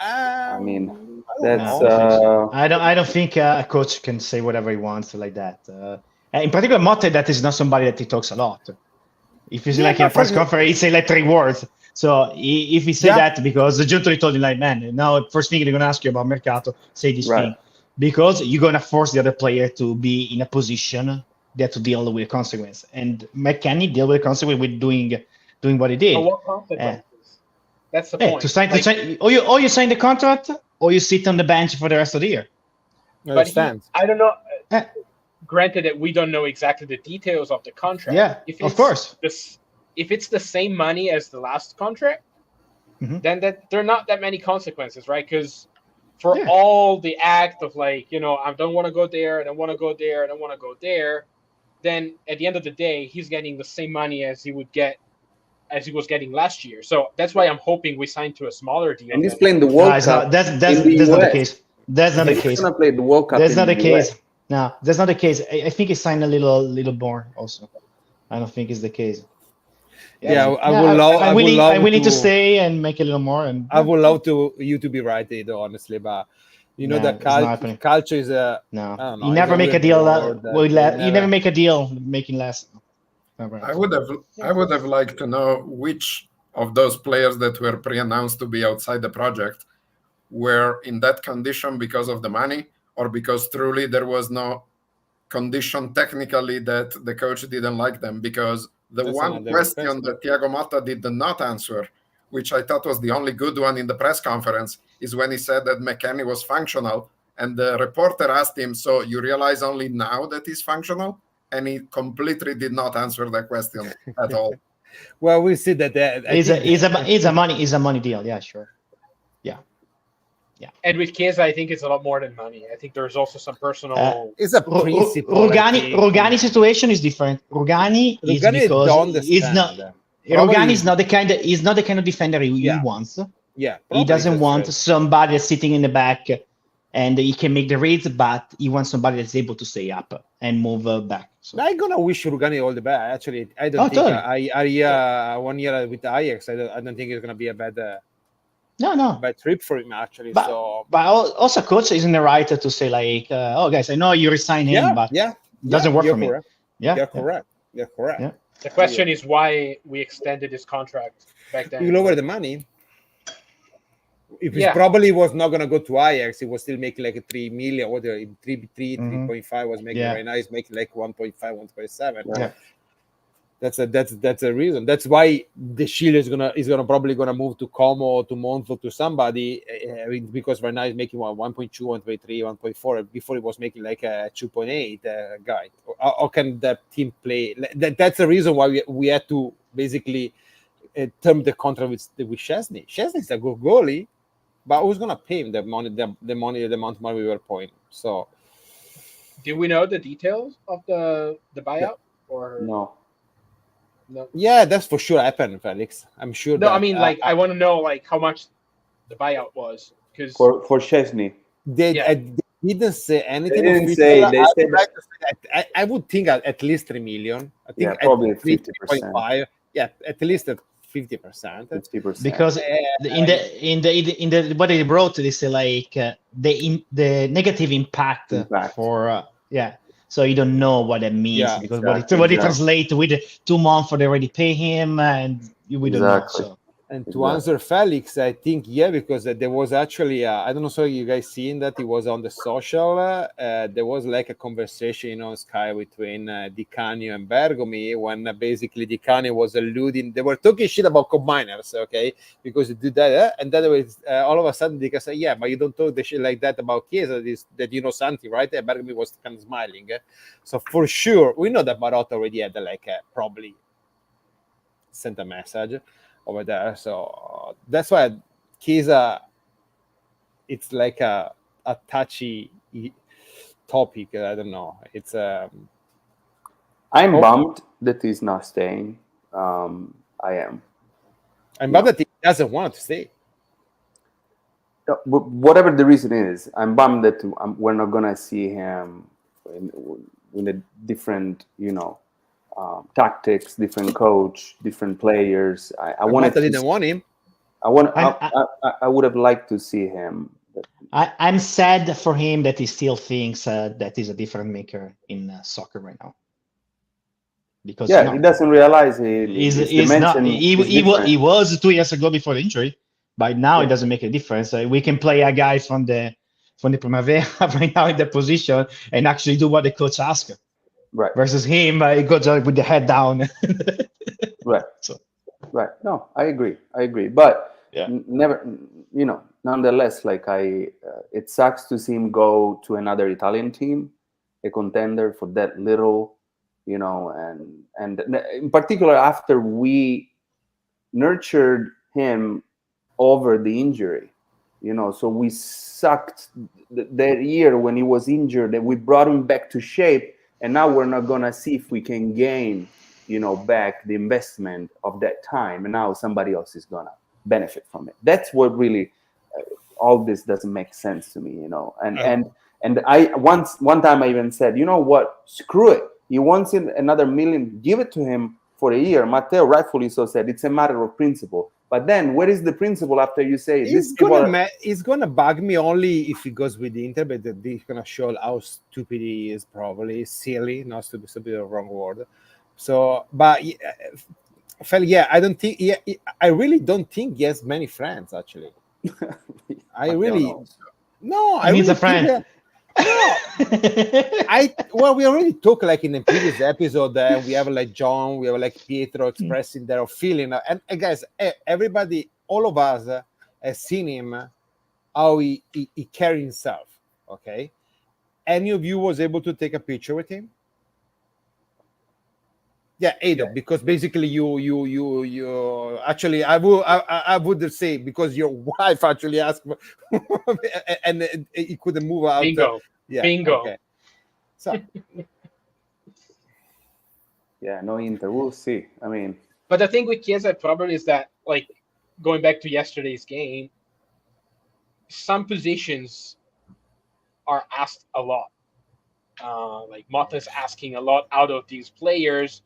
I mean, that's. I don't think a coach can say whatever he wants like that. In particular, Motta, that is not somebody that he talks a lot. If he's like in a press conference, he say like 3 words. So if he say that because the Giuntoli told him like, man, now first thing they're gonna ask you about Mercato, say this thing. Because you're going to force the other player to be in a position that to deal with the consequence. And McKennie deal with the consequence with doing what he did. What consequences? That's the point. To sign, or you sign the contract, or you sit on the bench for the rest of the year. But I don't know. Granted that we don't know exactly the details of the contract. Yeah, of course. If it's the same money as the last contract, then there are not that many consequences, right? Because for all the act of like, I don't want to go there, I don't want to go there, I don't want to go there, then at the end of the day, he's getting the same money as he would get as he was getting last year. So that's why I'm hoping we sign to a smaller deal. And he's than- playing the No, World it's Cup not. That's in the not the US. case. That's not the He's case. gonna play the World Cup That's in not the the case. US. No, that's not the case. I think he signed a little more also. I don't think it's the case. Yeah, I would love. I'm willing to to stay and make a little more. And I would love you to be right, Edo, honestly, but you know Nah, the it's not happening. culture is a. no, I don't know, you it's never a make a weird deal. word that You never make a deal making less. Never. I would have liked to know which of those players that were pre-announced to be outside the project were in that condition because of the money, or because truly there was no condition technically that the coach didn't like them. Because the That's one another question question. that Thiago Motta did not answer, which I thought was the only good one in the press conference, is when he said that McKennie was functional. And the reporter asked him, so you realize only now that he's functional? And he completely did not answer that question at all. Well, we see that. It's a money deal. Yeah, sure. And with Chiesa, I think it's a lot more than money. I think there's also some personal. It's a principle. I think. Rugani situation is different. Rugani is Rugani because don't he's not. understand. Rugani is not the kind of defender he Yeah. wants. Yeah, He doesn't that's want right. somebody that's sitting in the back and he can make the reads, but he wants somebody that's able to stay up and move back. So. I'm gonna wish Rugani all the best. Actually, I don't Oh, think totally. 1 year with Ajax. I don't think it's gonna be a bad No. trip for him actually. But, So but also, coach isn't the right to say like, "Oh, guys, I know you resign him, but it doesn't work you're for me." correct. Yeah, You're correct. You're correct. Yeah. The question is why we extended his contract back then. You lower the money. If he Yeah. probably was not gonna go to Ajax, he was still making like a 3 million or the 3 Mhm. 3.5 was making Yeah. right now. He's making like 1.5, 1.7. Yeah. That's a reason. That's why the Chile is gonna probably move to Como, to Monzo, to somebody because right now he's making 1.2, 1.3, 1.4. Before he was making like a 2.8 guy. How can that team play? That's the reason why we had to basically term the contract with Szczesny. Szczesny is a good goalie, but who's gonna pay him the amount of money we were paying? So, Do we know the details of the buyout or No. no? yeah, that's for sure happened, Felix. I'm sure. No, that, I mean I want to know like how much the buyout was because For Szczesny. they didn't say anything. They didn't official. say. They I would said like to say that I would think at least 3 million. I think probably at least 50%. 3.5. Yeah, at least at 50%. 50%. Because in the what they wrote, they say like the negative impact. For so you don't know what that means because what it translates with 2 months for they already pay him and we don't know. So. And to answer Felix, I think because there was actually I don't know, so you guys seen that it was on the social. There was like a conversation on Sky between Di Canio and Bergomi when basically Di Canio was alluding. They were talking shit about combiners, okay, because they did that, and then there was all of a sudden they can say, yeah, but you don't talk the shit like that about Chiesa. That you know something, right? And Bergomi was kind of smiling. So for sure, we know that Marotta already had probably sent a message over there, so that's why Chiesa, it's like a touchy topic. I don't know. It's I'm bummed that he's not staying. I am. I'm bummed that he doesn't want to stay. Whatever the reason is, I'm bummed that we're not gonna see him in a different, tactics, different coach, different players. I wanted. I didn't want him. I would have liked to see him. I'm sad for him that he still thinks that he's a different maker in soccer right now. Because he doesn't realize he's not. He was 2 years ago before the injury, but now it doesn't make a difference. We can play a guy from the Primavera right now in the position and actually do what the coach asks. Right. Versus him, he goes with the head down. Right. Right. No, I agree. But never, nonetheless, like it sucks to see him go to another Italian team, a contender for that little, and in particular after we nurtured him over the injury, so we sucked that year when he was injured and we brought him back to shape. And now we're not gonna see if we can gain, back the investment of that time, and now somebody else is gonna benefit from it. That's what really all this doesn't make sense to me, And I one time I even said, you know what, screw it. He wants another million, give it to him for a year. Matteo rightfully so said it's a matter of principle. But then where is the principle after you say it's gonna bug me only if he goes with the Inter, but he's gonna show how stupid he is, probably silly, not stupid, stupid the wrong word. So, but I don't think I really don't think he has many friends actually. I really He's a friend. We already talked like in the previous episode that we have like John, we have like Pietro expressing their feeling, and guys, everybody, all of us has seen him how he carry himself. Okay, any of you was able to take a picture with him? Yeah, Edo, because basically you actually I would say because your wife actually asked for, and he couldn't move out. Bingo. Okay. So no Inter. We'll see. I mean, but the thing with Chiesa probably is that, like, going back to yesterday's game, some positions are asked a lot. Like Motta's asking a lot out of these players.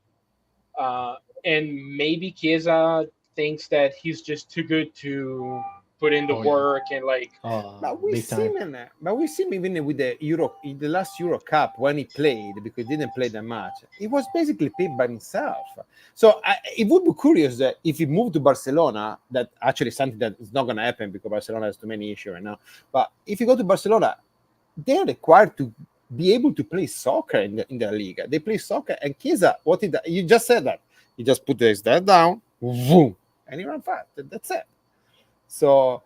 And maybe Chiesa thinks that he's just too good to put in the work and like. But we see him even with the the last Euro Cup when he played, because he didn't play that much. He was basically paid by himself. So it would be curious that if he moved to Barcelona, that actually something that is not going to happen because Barcelona has too many issues right now. But if you go to Barcelona, they're required to be able to play soccer in the Liga. They play soccer, and Chiesa, you just said that. He just put his head down, boom, and he ran fast. That's it. So,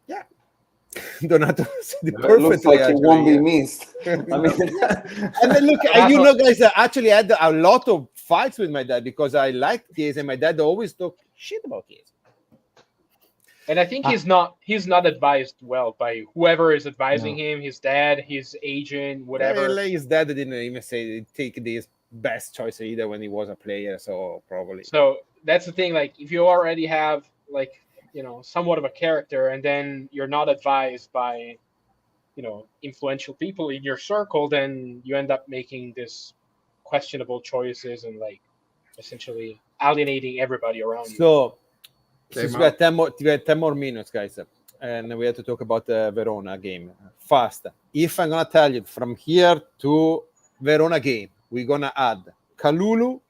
yeah. Donato said it perfectly. Looks like it won't be missed. I mean, and then look, guys, I actually had a lot of fights with my dad because I liked Chiesa, and my dad always talked shit about Chiesa. And I think he's not advised well by whoever is advising him, his dad, his agent, whatever. Yeah, his dad didn't even say take this best choice either when he was a player, so probably. So that's the thing, like if you already have like, somewhat of a character and then you're not advised by, influential people in your circle, then you end up making this questionable choices and like essentially alienating everybody around you. So since we have 10 more minutes, guys, and we have to talk about the Verona game fast. If I'm gonna tell you from here to Verona game, we're gonna add Kalulu,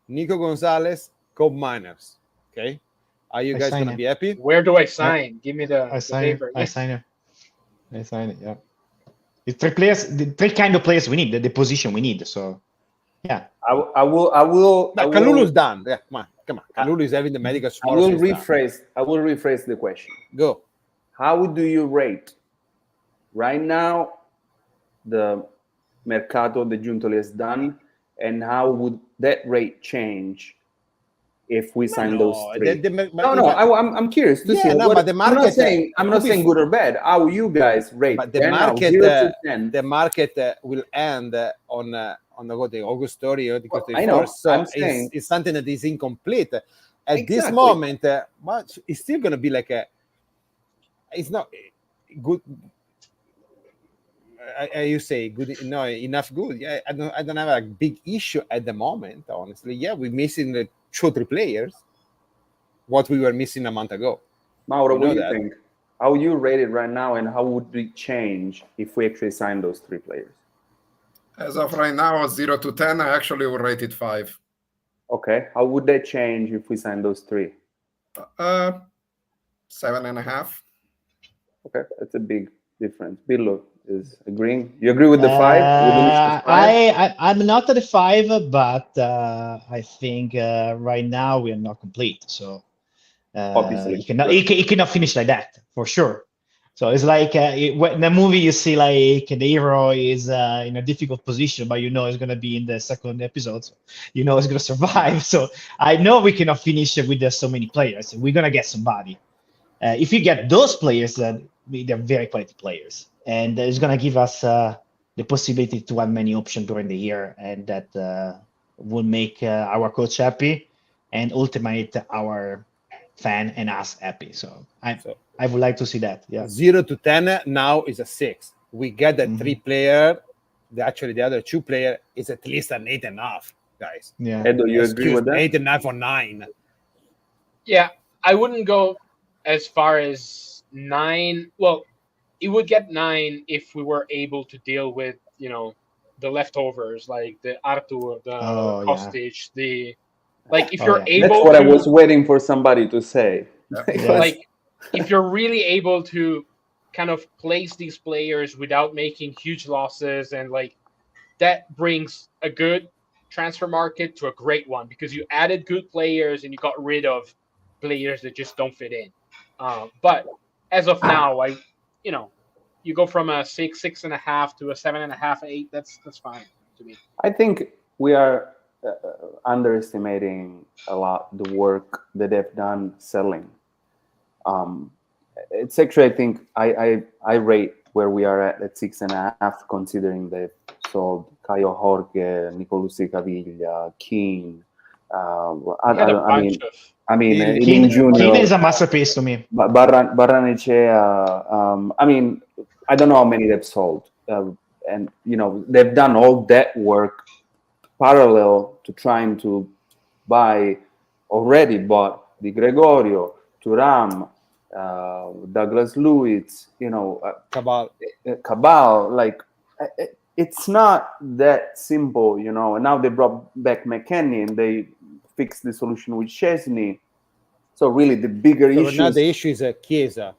Nico Gonzalez, Cobb Miners. Okay, are you guys gonna be happy? Where do I sign? Give me the paper. I sign it. Yeah, it's three players, the three kind of players we need, the position we need. So, yeah, I will. Kalulu's done. Yeah, come on. Kalulu is having the medical. I will rephrase the question. Go. How do you rate right now the Mercato de Giuntoli has done, and how would that rate change if we sign those three? I'm curious to see. But the market, I'm not saying good or bad. How you guys rate? But the market, the market will end on the August 30th because I know. So I'm saying it's something that is incomplete at this moment. But it's still going to be like it's not good. You say good, no, enough good. Yeah, I don't have a big issue at the moment, honestly. Yeah, we're missing the 2 or 3 players. What we were missing a month ago. Mauro, what do you think? How you rate it right now, and how would it change if we actually sign those 3 players? As of right now, 0 to 10, I actually would rate it 5. Okay, how would that change if we sign those 3? 7.5. Okay, that's a big difference. Billo is agreeing. You agree with the 5? I'm not at the 5, but I think right now we are not complete. So obviously, he cannot finish like that for sure. So it's like in the movie you see like the hero is in a difficult position, but it's going to be in the second episode. So it's going to survive. So I know we cannot finish with so many players. We're going to get somebody. If you get those players, they're very quality players. And it's going to give us the possibility to have many options during the year, and that would make our coach happy and ultimate our fan and us happy. So I would like to see that. Yeah. 0 to 10 now is a 6. We get that Mhm. 3 player. Actually, the other 2 player is at least an 8.5, guys. Yeah. Edo, you agree Excuse with me, that? 8.5 or 9. Yeah, I wouldn't go as far as 9. Well, it would get 9 if we were able to deal with, the leftovers like the Arthur, the Oh, yeah. Kostic, if Oh, you're yeah. able That's what I to, was waiting for somebody to say. Yeah. Yeah. like, if you're really able to kind of place these players without making huge losses, and that brings a good transfer market to a great one, because you added good players and you got rid of players that just don't fit in. But as of now, you go from a 6.5 to a 7.5, 8. That's fine to me. I think we are underestimating a lot the work that they've done selling. It's actually, I think, I rate where we are at 6.5, considering they've sold Caio Jorge, Nicolucci Caviglia, Keane. We had a bunch of. I mean, Keane in Junior, Keane is a masterpiece to me. Barranechea. I mean, I don't know how many they've sold, and they've done all that work parallel to trying to buy already bought Di Gregorio, Thuram, Douglas Luiz, Cabal. Cabal. It's not that simple, And now they brought back McKennie and they fixed the solution with Chesney. So really, the bigger So now issues. the issue is Chiesa,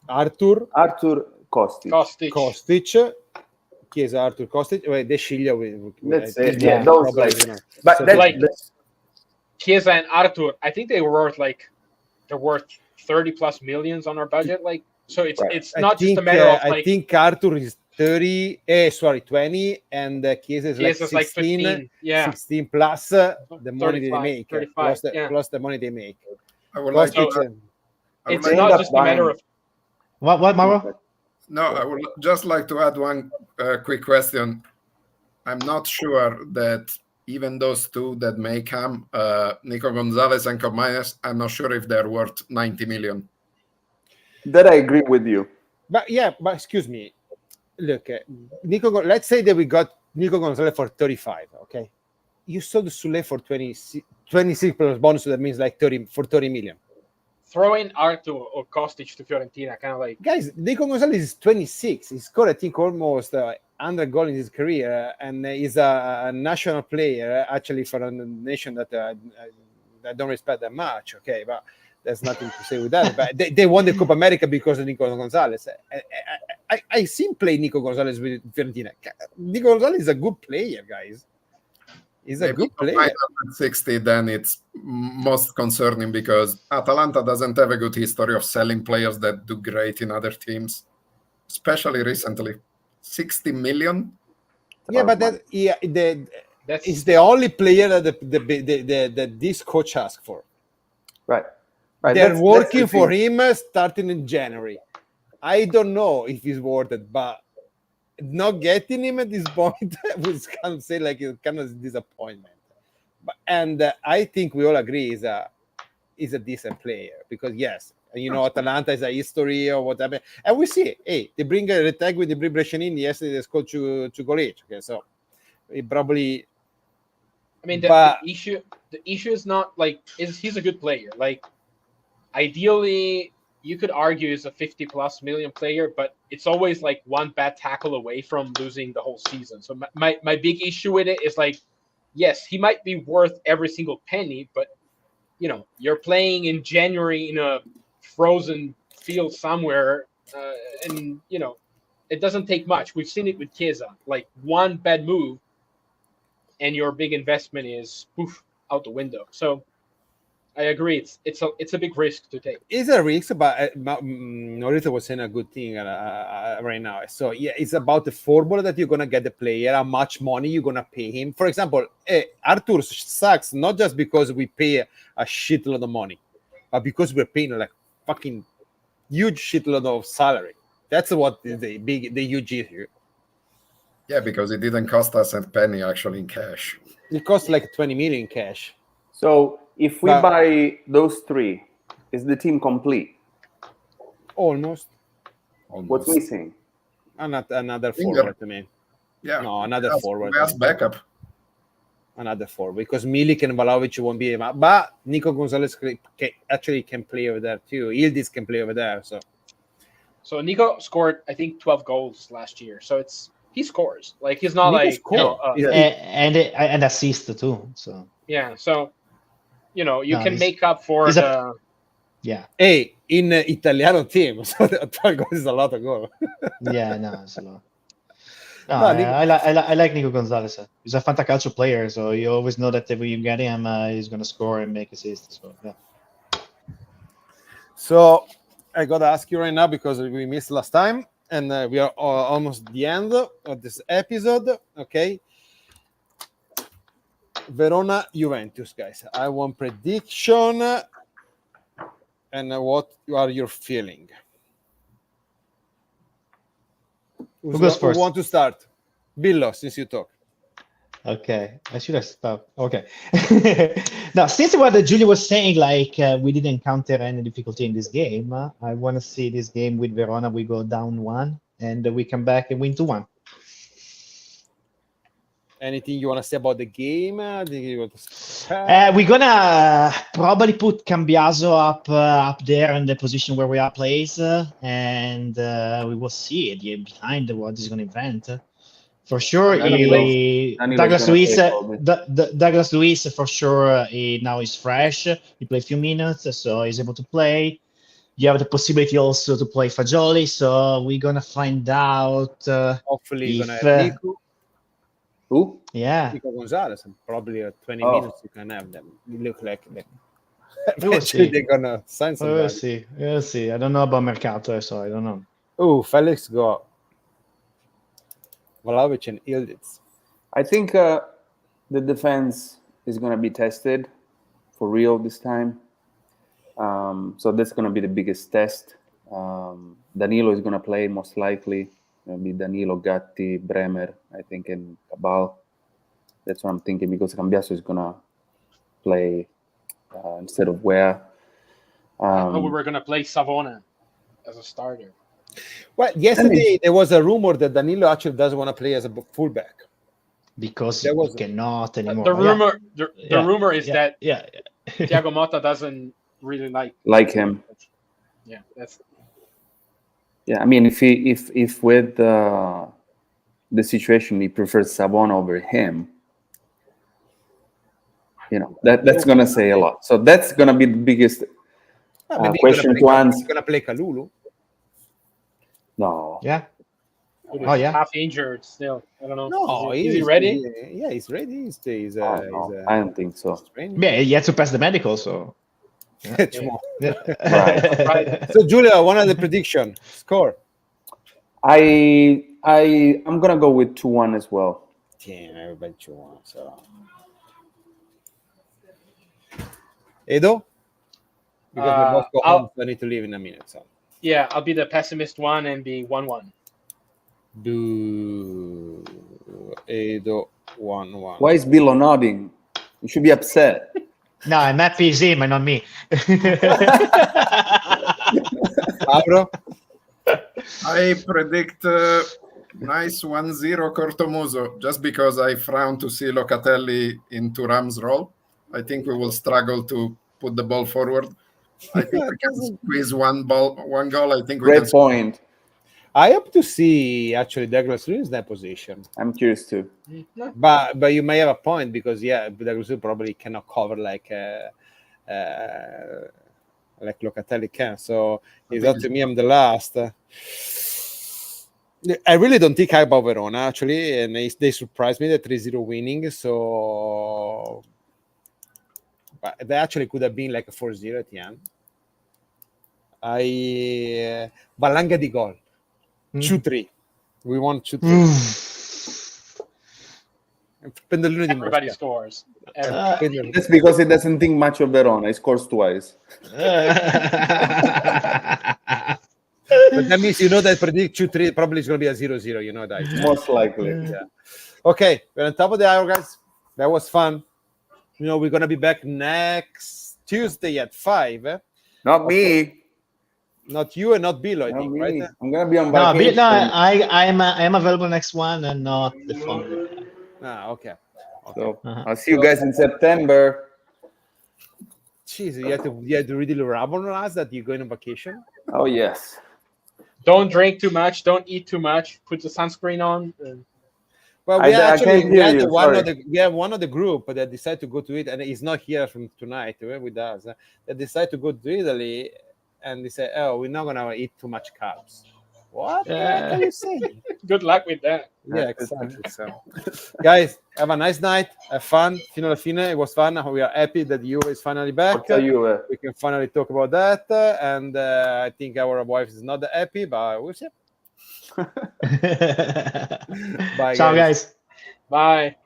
Arthur, Kostic. Kostic. Chiesa, Arthur, Kostic. Wait, De Sciglio. That's I it. think, Yeah, those probably, But so that's Chiesa and Arthur, I think they're worth 30 plus millions on our budget. So it's Right. it's not just a matter of I think Arthur is 20, and Chiesa is Chiesa's like 16, 15. Yeah. 16 plus the money they 35, make, 35, yeah. plus the money they make. I would like Kostic, to, I would It's like not up just a matter buying- of. What, Mauro? No, I would just like to add one quick question. I'm not sure that even those two that may come, Nico Gonzalez and Comaines, I'm not sure if they're worth 90 million. that I agree with you. but excuse me. Look, let's say that we got Nico Gonzalez for 35. Okay, you sold Sule for 26 plus bonus, so that means like 30 million. Throw in Arthur or Kostic to Fiorentina, kind of like. Guys, Nico Gonzalez is 26. He scored, I think, almost 100 goals in his career, and he's a national player, actually, for a nation that I don't respect that much. Okay, but there's nothing to say with that. But they won the Copa America because of Nico Gonzalez. I seen play Nico Gonzalez with Fiorentina. Nico Gonzalez is a good player, guys. He's a good player. 60, then it's most concerning because Atalanta doesn't have a good history of selling players that do great in other teams, especially recently. 60 million? Yeah, but That's it's the only player that this coach asked for. Right. They're that's working the for thing. him starting in January. I don't know if he's worth it, but not getting him at this point was kind of say like it's kind of disappointment. And I think we all agree is a decent player because yes, Atalanta is a history or whatever, and we see. Hey, they bring a retag with the Brescianini yesterday. They scored to Golic. Okay, so it probably. I mean, the issue is not he's a good player. Ideally, you could argue he's a 50 plus million player, but it's always one bad tackle away from losing the whole season. So my big issue with it is yes, he might be worth every single penny, but you're playing in January in a frozen field somewhere, and it doesn't take much. We've seen it with Chiesa, one bad move, and your big investment is poof out the window. So I agree, it's a big risk to take. It's a risk, but Norita was saying a good thing right now. So yeah, it's about the formula that you're gonna get the player, how much money you're gonna pay him. For example, Arthur sucks not just because we pay a shitload of money, but because we're paying fucking huge shitload of salary. That's what is the huge issue. Yeah, because it didn't cost us a penny actually in cash. It costs like 20 million cash. So if we But- buy those three, is the team complete? Almost. What's Almost. missing? Another Finger. forward to me. Yeah. No, another we asked- forward. We asked backup. Another forward because Milik and Vlahovic won't be able. But Nico Gonzalez actually can play over there too. Yildiz can play over there. So Nico scored, I think, 12 goals last year. So he scores. Like he's not Nico like scored. And assist too. So yeah. So you No, can he's- make up for he's the. yeah, hey, in Italiano team, so 12 goals is a lot of goals. yeah, no, it's a lot. No, No, I like Nico Gonzalez. He's a fantacalcio player, so you always know that if you get him, he's gonna score and make assists. So yeah. So I gotta ask you right now because we missed last time, and we are almost at the end of this episode. Okay, Verona Juventus, guys. I want prediction, and what are your feeling? Who goes first? Who want to start? Billo, since you talk. Okay, I should have stopped. Okay. Now, since what Giulio was saying, like we didn't encounter any difficulty in this game, I want to see this game with Verona. We go down 1, and we come back and win 2-1. Anything you want to say about the game? We're gonna probably put Cambiaso up there in the position where we are placed, and we will see behind what he's gonna invent. For sure, Danilo's Douglas gonna Luiz. take over. Douglas Luiz for sure. Now is fresh. He played a few minutes, so he's able to play. You have the possibility also to play Fagioli, so we're gonna find out. Hopefully, you're if, gonna have Nico. Who? Yeah, Nico Gonzalez, and probably 20 Oh. minutes you can have them. You look like them. We will Eventually see. they're gonna sign somebody. we'll see. We'll see. I don't know about Mercato, so I don't know. Oh, Felix got Vlahovic and Yildiz. I think the defense is going to be tested for real this time. So that's going to be the biggest test. Danilo is going to play most likely. It'll be Danilo, Gatti, Bremer, I think, and Cabal. That's what I'm thinking because Cambiaso is going to play instead of Ware. we were gonna play Savona as a starter. Well, yesterday there was a rumor that Danilo actually doesn't want to play as a fullback. Because There was- he cannot anymore. The rumor, the Yeah. rumor is Yeah. that Yeah. Thiago Motta doesn't really like him. Yeah, that's Yeah, I mean, if with the situation he prefers Savona over him, that's gonna say a lot. So that's gonna be the biggest Maybe question to answer. He's gonna play Kalulu. No. Yeah. He's Oh, yeah. half injured still. I don't know. No, is he ready? Yeah, he's ready. He's I don't think so. training. Yeah, he had to pass the medical, so. Tomorrow. Right. Right. So, Julia, one of the prediction score. I'm gonna go with 2-1 as well. Damn, everybody 2-1. So, Edo, because we both go home, so I need to leave in a minute. So, Yeah, I'll be the pessimist one and be 1-1. do Edo 1-1. Why is Billo nodding? You should be upset. No, I'm happy it's him and not me. Pablo? I predict nice 1-0 Cortomuso, just because I frown to see Locatelli in Thuram's role. I think we will struggle to put the ball forward. I think we can squeeze one goal. I think we Great can. point. I hope to see actually Douglas Luiz in that position. I'm curious too. But you may have a point because Douglas Luiz probably cannot cover like Locatelli can. So it's up to me. I'm the last. I really don't think high about Verona actually, and they surprised me the 3-0 winning. So but they actually could have been like a 4-0 at the end. Valanga di gol. 2-3. We won 2-3. Pendolino di Everybody Mosca. scores. That's because he doesn't think much of Verona. He scores twice. But that means you know that predict 2-3 probably is going to be a 0-0. You know that. Most likely. Yeah. Okay, we're on top of the hour, guys. That was fun. You know, we're going to be back next Tuesday at 5. Not me. Not you and not Bill, I Not think, me. right? I'm gonna be on No, vacation. I am available next one and not the following. Okay. So Uh-huh. I'll see you guys in September. Jeez, you have to really rub on us that you're going on vacation. Oh yes. Don't drink too much. Don't eat too much. Put the sunscreen on. Well, I we can't actually hear you, we have one of the group that decided to go to it, and he's not here from tonight with us. They decided to go to Italy, and they said, "Oh, we're not gonna eat too much carbs." What the heck are you saying? Good luck with that. Yeah, exactly. So, guys, have a nice night. Have fun. Fino alla fine, it was fun. We are happy that you is finally back. Forza Juve. We can finally talk about that, and I think our wife is not that happy, but we'll see. Bye, Ciao, guys. Bye.